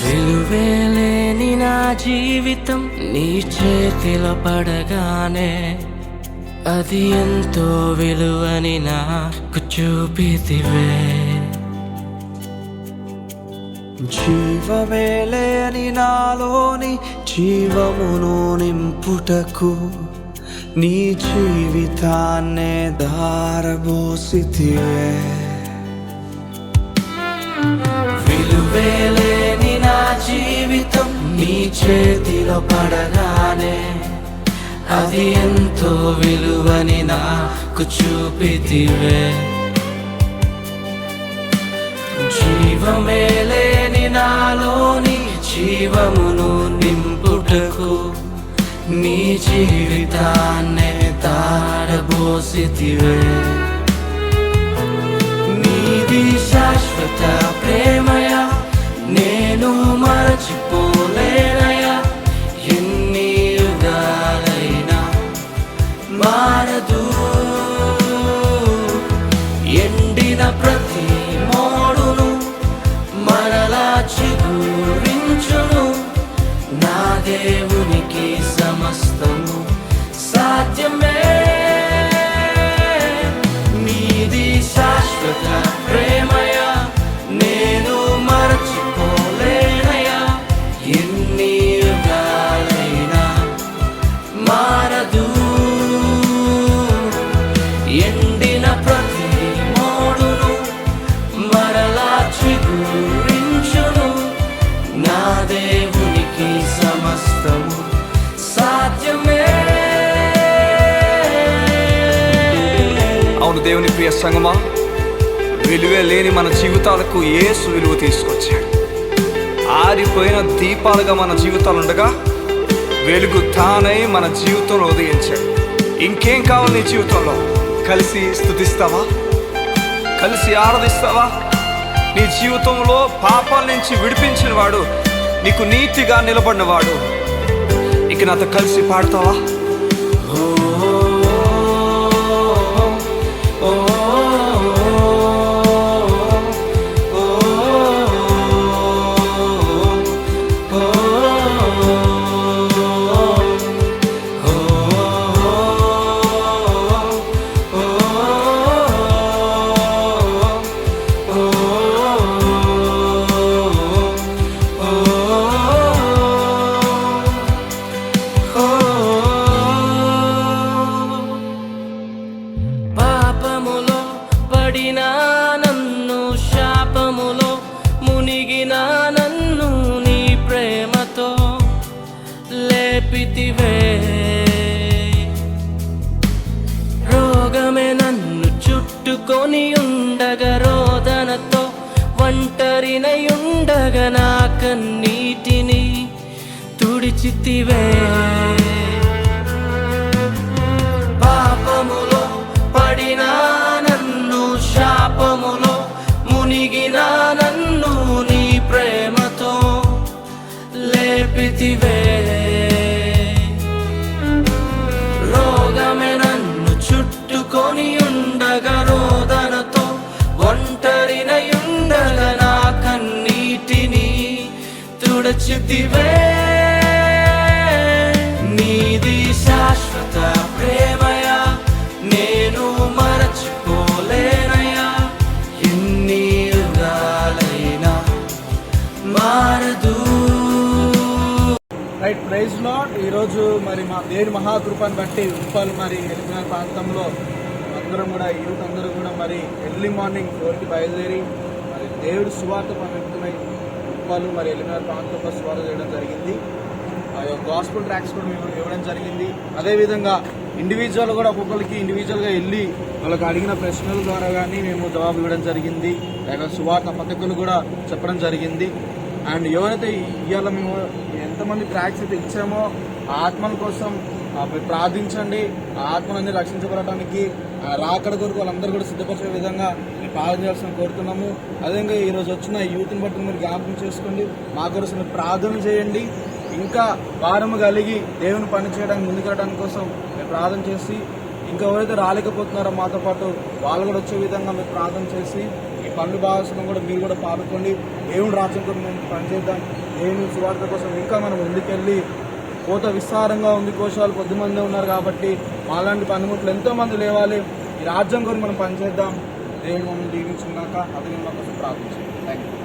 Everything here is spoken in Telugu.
విలువేలేని నా జీవితం నీ చేతిలో పడగానే అది ఎంతో విలువని నాకు చూపితివే. జీవమేలేని నాలోని జీవమును నింపుటకు నీ జీవితాన్నే దారబోసితివే. విలువేలేని నా జీవితం నీ చేతిలో పడగానే అది ఎంతో విలువని నాకు చూపితివే. జీవమేలేని నాలోని జీవమును నింపుటకు నీ జీవితాన్నే దారబోసితివే. నీది శాశ్వత ప్రేమయా, నేను మరచిపోలేనయా. ఎన్ని యుగాలైనా మారదు. ఎండిన ప్రతి మోడును మరలా చిగురించును. నా దేవునికి సమస్తము సాధ్యమే. నీది శాశ్వత ప్రేమయా, నేను మరచిపోలేనయా. ఎన్ని యుగాలైనా మారదు. ఎండిన ప్రతి మోడును మరలా చిగురించును. నా దేవునికి సమస్తము సాధ్యమే. అవును దేవుని ప్రియ సంగమా, విలువే లేని మన జీవితాలకు యేసు విలువ తీసుకొచ్చాడు. ఆరిపోయిన దీపాలుగా మన జీవితాలు ఉండగా వెలుగు తానై మన జీవితంలో ఉదయించాడు. ఇంకేం కావాలి నీ జీవితంలో? కలిసి స్తుతిస్తావా? కలిసి ఆరాధిస్తావా? నీ జీవితంలో పాపాల నుంచి విడిపించిన వాడు, నీకు నీతిగా నిలబడిన వాడు, ఇక నాతో కలిసి పాడతావా? పాపములో పడిన నన్ను, శాపములో మునిగిన నన్ను నీ ప్రేమతో లేపితివే. రోగమే నన్ను చుట్టుకొని ఉండగా, రోదనతో ఒంటరినై ఉండగా నా కన్నీటిని తుడిచితివే. పాపములో పడిన నన్ను, శాపములో మునిగిన నన్ను నీ ప్రేమతో లేపితివే. రోగమే నన్ను చుట్టుకొని ఉండగా, రోదనతో ఒంటరినై ఉండగా నా కన్నీటిని తుడిచితివే. నీది శాశ్వత ప్రేమయా, నేను మరచిపోలేనయా. ఎన్ని యుగాలైనా మారదు. Right, praise lord. ఈరోజు మరి మా దేవుని మహాకృపను బట్టి ఉప్పల్ మరి ఎలిమినార్ ప్రాంతంలో అందరం కూడా యూత్ అందరూ కూడా మరి ఎర్లీ మార్నింగ్ 4కి బయలుదేరి మరి దేవుడి సువార్త పనిమిత్తమై ఉప్పల్ మరి ఎలిమినార్ ప్రాంతంలో సువార్త చేయడం జరిగింది. ఆ యొక్క గాస్పుల్ ట్రాక్స్ కూడా మేము ఇవ్వడం జరిగింది. అదేవిధంగా ఇండివిజువల్ కూడా ఒక్కొక్కరికి ఇండివిజువల్గా వెళ్ళి వాళ్ళకి అడిగిన ప్రశ్నల ద్వారా కానీ మేము జవాబు ఇవ్వడం జరిగింది. లేక సువార్త పథకాలు కూడా చెప్పడం జరిగింది. అండ్ ఎవరైతే ఇవాళ మేము ఎంతమంది ట్రాక్స్ అయితే ఇచ్చామో ఆ ఆత్మల కోసం మీరు ప్రార్థించండి. ఆ ఆత్మలన్నీ రక్షించబడటానికి రాకడ కొరకు వాళ్ళందరూ కూడా సిద్ధపరిచే విధంగా మీరు ప్రార్థన చేయాల్సిన కోరుతున్నాము. అదేవిధంగా ఈరోజు వచ్చిన యూత్ని బట్టి మీరు జ్ఞాపకం చేసుకోండి, మా కోసం మీరు ప్రార్థన చేయండి. ఇంకా భారము కలిగి దేవుని పని చేయడానికి ముందుకెళ్ళడానికి కోసం మీరు ప్రార్థన చేసి, ఇంకా ఎవరైతే రాలేకపోతున్నారో మాతో పాటు వాళ్ళు కూడా వచ్చే విధంగా మీరు ప్రార్థన చేసి ఈ పనులు భాగస్వామ్యం కూడా మీరు కూడా పాల్గొని దేవుని రాజ్యం కోసం మేము పనిచేద్దాం. దేవుని సువార్త కోసం ఇంకా మనం ముందుకెళ్ళి కోత విస్తారంగా ఉంది, కోశాలు కొద్దిమంది ఉన్నారు కాబట్టి మాలాంటి పనిముట్లు ఎంతోమంది లేవాలి. ఈ రాజ్యం కోసం మనం పనిచేద్దాం. దేవుడు మమ్మల్ని దీవించుకున్నాక అది మా కోసం ప్రార్థించాం. Thank you.